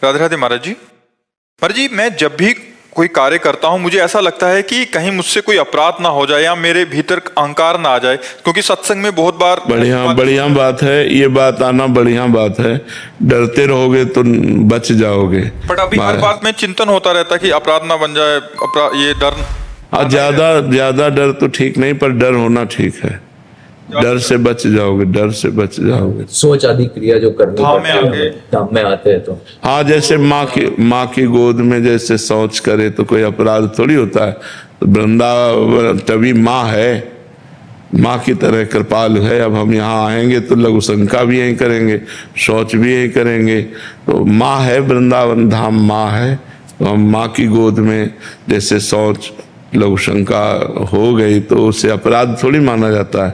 राधे राधे महाराज जी। महाराज जी, मैं जब भी कोई कार्य करता हूँ मुझे ऐसा लगता है कि कहीं मुझसे कोई अपराध ना हो जाए या मेरे भीतर अहंकार ना आ जाए, क्योंकि सत्संग में बहुत बार बढ़िया बात है, ये बात आना बढ़िया बात है। डरते रहोगे तो बच जाओगे। बट अभी हर बात में चिंतन होता रहता है कि अपराध ना बन जाए, ये डर। ज्यादा डर तो ठीक नहीं, पर डर होना ठीक है। डर से बच जाओगे, डर से बच जाओगे। सोच आदि क्रिया जो करनी पड़ती है धाम में आते हैं तो हाँ, जैसे माँ की गोद में जैसे शौच करे तो कोई अपराध थोड़ी होता है। तो वृंदावन तभी माँ है, माँ की तरह कृपालु है। अब हम यहाँ आएंगे तो लघु शंका भी यही करेंगे, शौच भी यही करेंगे। तो माँ है, वृंदावन धाम माँ है। तो हम माँ की गोद में जैसे शौच लघु शंका हो गई तो उसे अपराध थोड़ी माना जाता है।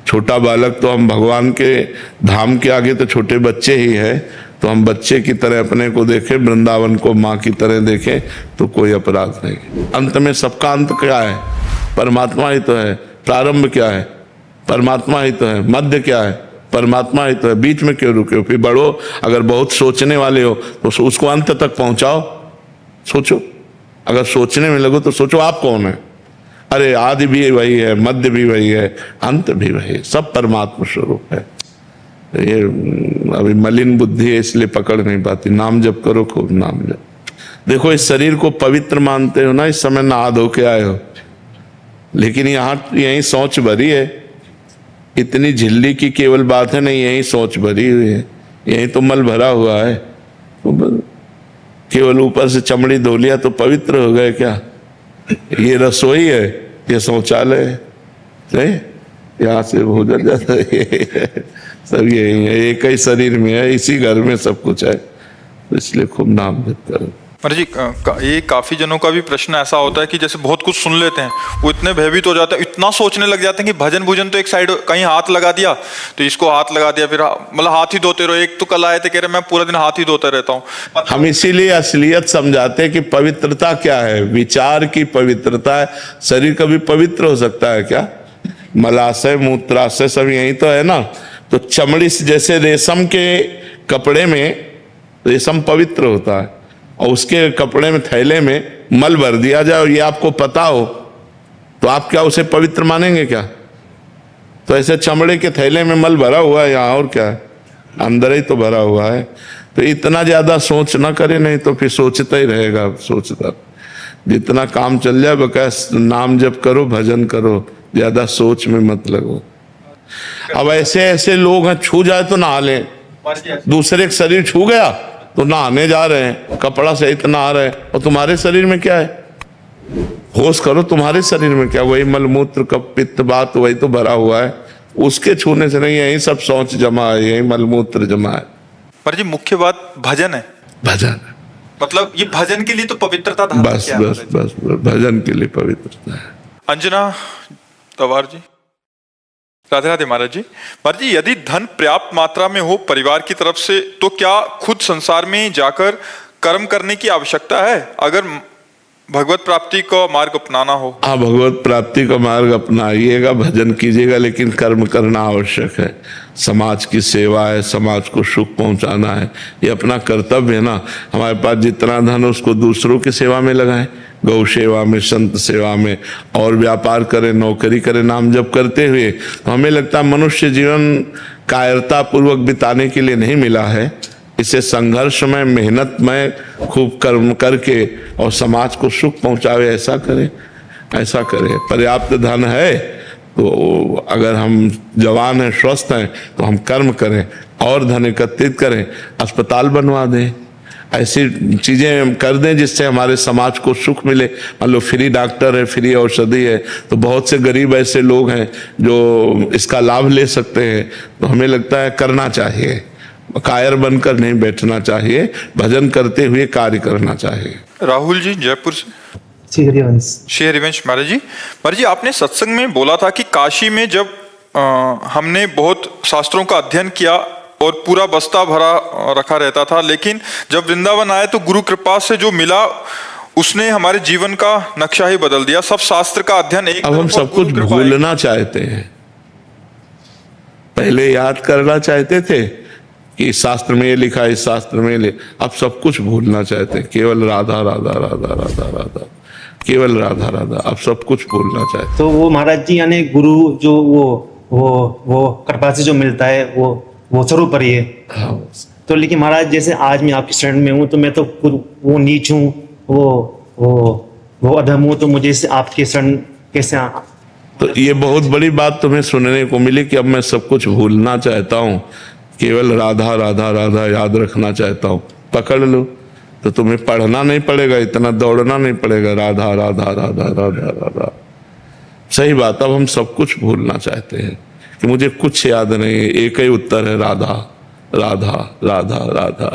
छोटा बालक तो हम भगवान के धाम के आगे तो छोटे बच्चे ही है। तो हम बच्चे की तरह अपने को देखें, वृंदावन को माँ की तरह देखें तो कोई अपराध नहीं। अंत में सबका अंत क्या है? परमात्मा ही तो है। प्रारंभ क्या है? परमात्मा ही तो है। मध्य क्या है? परमात्मा ही तो है। बीच में क्यों रुके हो? फिर बढ़ो। अगर बहुत सोचने वाले हो तो उसको अंत तक पहुंचाओ। सोचो, अगर सोचने में लगो तो सोचो आप कौन है। अरे आदि भी वही है, मध्य भी वही है, अंत भी वही है, सब परमात्मा स्वरूप है। ये अभी मलिन बुद्धि है इसलिए पकड़ नहीं पाती। नाम जप करो, खूब नाम जप। देखो, इस शरीर को पवित्र मानते हो ना, इस समय नहा धो के आए हो, लेकिन यहाँ यही सोच भरी है। इतनी झिल्ली की केवल बात है नहीं, यही सोच भरी हुई है, यही तो मल भरा हुआ है। केवल ऊपर से चमड़ी धो लिया तो पवित्र हो गए क्या? ये रसोई है, ये शौचालय है, यहाँ से भोजन जाता है, सब यही है, एक ही शरीर में है, इसी घर में सब कुछ है। तो इसलिए खूब नाम जप करो। महाराज जी, ये काफी जनों का भी प्रश्न ऐसा होता है कि जैसे बहुत कुछ सुन लेते हैं, वो इतने भयभीत हो जाते हैं, इतना सोचने लग जाते हैं कि भजन भोजन तो एक साइड, कहीं हाथ लगा दिया तो इसको हाथ लगा दिया, फिर मतलब हाथ ही धोते रहो। एक तो कल आए थे, कह रहे मैं पूरा दिन हाथ ही धोते रहता हूँ। हम इसीलिए असलियत समझाते हैं कि पवित्रता क्या है। विचार की पवित्रता है। शरीर कभी पवित्र हो सकता है क्या? मलाशय मूत्राशय सब यही तो है ना। तो चमड़ी से, जैसे रेशम के कपड़े में रेशम पवित्र होता है और उसके कपड़े में, थैले में मल भर दिया जाए और ये आपको पता हो तो आप क्या उसे पवित्र मानेंगे क्या? तो ऐसे चमड़े के थैले में मल भरा हुआ है यहाँ, और क्या है? अंदर ही तो भरा हुआ है। तो इतना ज्यादा सोच ना करे, नहीं तो फिर सोचता ही रहेगा। सोचता जितना काम चल जाए, बस नाम जप करो, भजन करो, ज्यादा सोच में मत लगो। अब ऐसे ऐसे लोग हैं, छू जाए तो नहा ले, दूसरे का शरीर छू गया तो नहाने जा रहे हैं, कपड़ा सहित नहा रहे हैं, और तुम्हारे शरीर में क्या है? होश करो, तुम्हारे शरीर में क्या? वही मलमूत्र कप पित्त बात वही तो भरा हुआ है। उसके छूने से नहीं, यही सब सोच जमा है, यही मलमूत्र जमा है। पर जी मुख्य बात भजन है। भजन मतलब ये भजन के लिए तो पवित्रता था। बस बस बस भजन के लिए पवित्रता है। अंजना तवार जी, राधे राधे महाराज जी। महाराज जी, यदि धन पर्याप्त मात्रा में हो परिवार की तरफ से, तो क्या खुद संसार में जाकर कर्म करने की आवश्यकता है अगर भगवत प्राप्ति का मार्ग अपनाना हो? हाँ, भगवत प्राप्ति का मार्ग अपनाइएगा, भजन कीजिएगा, लेकिन कर्म करना आवश्यक है। समाज की सेवा है, समाज को सुख पहुंचाना है, ये अपना कर्तव्य है ना। हमारे पास जितना धन उसको दूसरों की सेवा में लगाएं, गौ सेवा में, संत सेवा में, और व्यापार करें, नौकरी करें, नाम जप करते हुए। तो हमें लगता है मनुष्य जीवन कायरता पूर्वक बिताने के लिए नहीं मिला है। इसे संघर्ष में, मेहनत में खूब कर्म करके और समाज को सुख पहुंचावे, ऐसा करें, ऐसा करें। पर्याप्त धन है तो अगर हम जवान हैं, स्वस्थ हैं, तो हम कर्म करें और धन एकत्रित करें, अस्पताल बनवा दें, ऐसी चीजें कर दें जिससे हमारे समाज को सुख मिले। मान लो फ्री डॉक्टर है, फ्री औषधि है, तो बहुत से गरीब ऐसे लोग हैं जो इसका लाभ ले सकते हैं। तो हमें लगता है करना चाहिए, कायर बनकर नहीं बैठना चाहिए, भजन करते हुए कार्य करना चाहिए। राहुल जी जयपुर से। श्री हरिवंश। श्री हरिवंश महाराज जी। महाराज जी, आपने सत्संग में बोला था कि काशी में जब हमने बहुत शास्त्रों का अध्ययन किया और पूरा बस्ता भरा रखा रहता था, लेकिन जब वृंदावन आए तो गुरु कृपा से जो मिला उसने हमारे जीवन का नक्शा ही बदल दिया। सब शास्त्र का अध्ययन एक, अब हम सब कुछ भूलना चाहते हैं। पहले याद करना चाहते थे, कि इस शास्त्र में ये लिखा है, इस शास्त्र में अब सब कुछ भूलना चाहते हैं, केवल राधा राधा राधा राधा राधा, केवल राधा राधा, अब सब कुछ भूलना चाहते। तो वो महाराज जी यानी गुरु जो वो कृपा से जो मिलता है वो सर्वोपरि है। हाँ। तो लेकिन महाराज जैसे आज मैं आपकी शरण में हूँ तो मैं तो वो नीच हूँ, वो अधम हूँ, तो मुझे से आपकी शरण कैसे तो ये बहुत बड़ी बात तुम्हें सुनने को मिली कि अब मैं सब कुछ भूलना चाहता हूँ, केवल राधा राधा राधा याद रखना चाहता हूँ। पकड़ लो तो तुम्हें पढ़ना नहीं पड़ेगा, इतना दौड़ना नहीं पड़ेगा, राधा राधा राधा राधा राधा। सही बात, अब हम सब कुछ भूलना चाहते हैं कि मुझे कुछ याद नहीं है, एक ही उत्तर है, राधा राधा राधा राधा।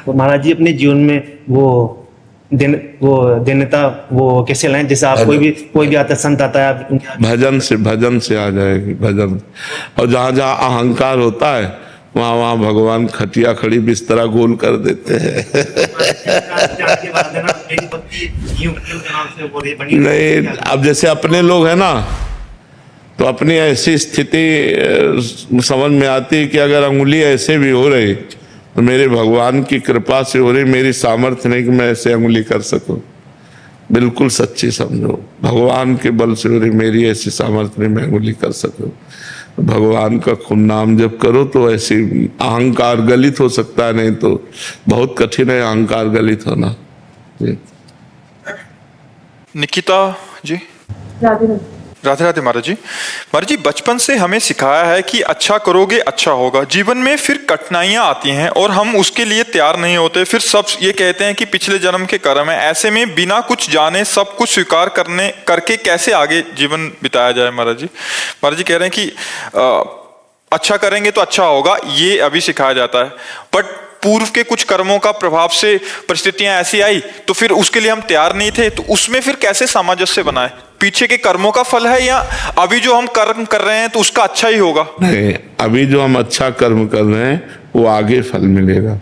तो महाराज जी अपने जीवन में वो देनता वो कैसे लाएं? जैसे आप कोई भी आता है, संत आता है, आप भजन से आ जाएगी, भजन। और जहाँ जहाँ अहंकार होता है वहाँ वहाँ भगवान खटिया खड़ी बिस्तरा गोल कर देते हैं। नहीं, अब जैसे अपने लोग हैं ना, तो अपनी ऐसी स्थिति समझ में आती है कि अगर अंगुली ऐसे भी हो रही तो मेरे भगवान की कृपा से हो रही, मेरी सामर्थ्य नहीं कि मैं ऐसे अंगुली कर सकूं। बिल्कुल सच्ची समझो, भगवान के बल से हो रही, मेरी ऐसी सामर्थ्य नहीं मैं अंगुली कर सकूं। भगवान का खूब नाम जप करो तो ऐसी अहंकार गलित हो सकता है, नहीं तो बहुत कठिन है अहंकार गलित होना। जी निकिता जी। राधे राधे। राधे राधे महाराज जी। महाराज जी, बचपन से हमें सिखाया है कि अच्छा करोगे अच्छा होगा। जीवन में फिर कठिनाइयां आती हैं और हम उसके लिए तैयार नहीं होते। फिर सब ये कहते हैं कि पिछले जन्म के कर्म है। ऐसे में बिना कुछ जाने सब कुछ स्वीकार करके कैसे आगे जीवन बिताया जाए महाराज जी? महाराज जी कह रहे हैं कि अच्छा करेंगे तो अच्छा होगा, ये अभी सिखाया जाता है, बट पूर्व के कुछ कर्मों का प्रभाव से परिस्थितियां ऐसी आई तो फिर उसके लिए हम तैयार नहीं थे, तो उसमें फिर कैसे सामंजस्य बनाए? पीछे के कर्मों का फल है या अभी जो हम कर्म कर रहे हैं तो उसका अच्छा ही होगा? नहीं, अभी जो हम अच्छा कर्म कर रहे हैं वो आगे फल मिलेगा।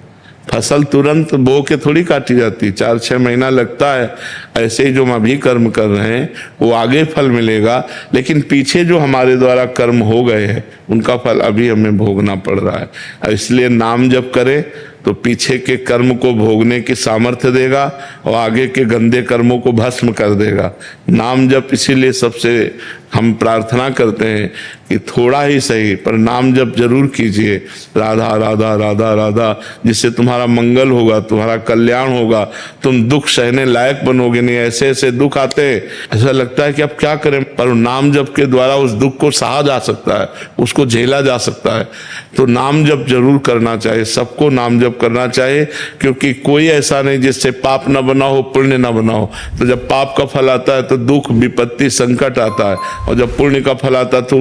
फसल तुरंत बो के थोड़ी काटी जाती, 4-6 महीना लगता है। ऐसे ही जो हम अभी कर्म कर रहे हैं वो आगे फल मिलेगा, लेकिन पीछे जो हमारे द्वारा कर्म हो गए हैं उनका फल अभी हमें भोगना पड़ रहा है। इसलिए नाम जप करें तो पीछे के कर्म को भोगने की सामर्थ्य देगा और आगे के गंदे कर्मों को भस्म कर देगा। नाम जप इसीलिए सबसे हम प्रार्थना करते हैं कि थोड़ा ही सही पर नाम जप जरूर कीजिए, राधा राधा राधा राधा, जिससे तुम्हारा मंगल होगा, तुम्हारा कल्याण होगा, तुम दुख सहने लायक बनोगे। नहीं ऐसे ऐसे दुख आते ऐसा लगता है कि अब क्या करें, पर नाम जप के द्वारा उस दुख को सहा जा सकता है, उसको झेला जा सकता है। तो नाम जप जरूर करना चाहिए, सबको नाम जप करना चाहिए, क्योंकि कोई ऐसा नहीं जिससे पाप न बना हो पुण्य न बना हो। तो जब पाप का फल आता है तो दुख विपत्ति संकट आता है, और जब पुण्य का फल आता है तो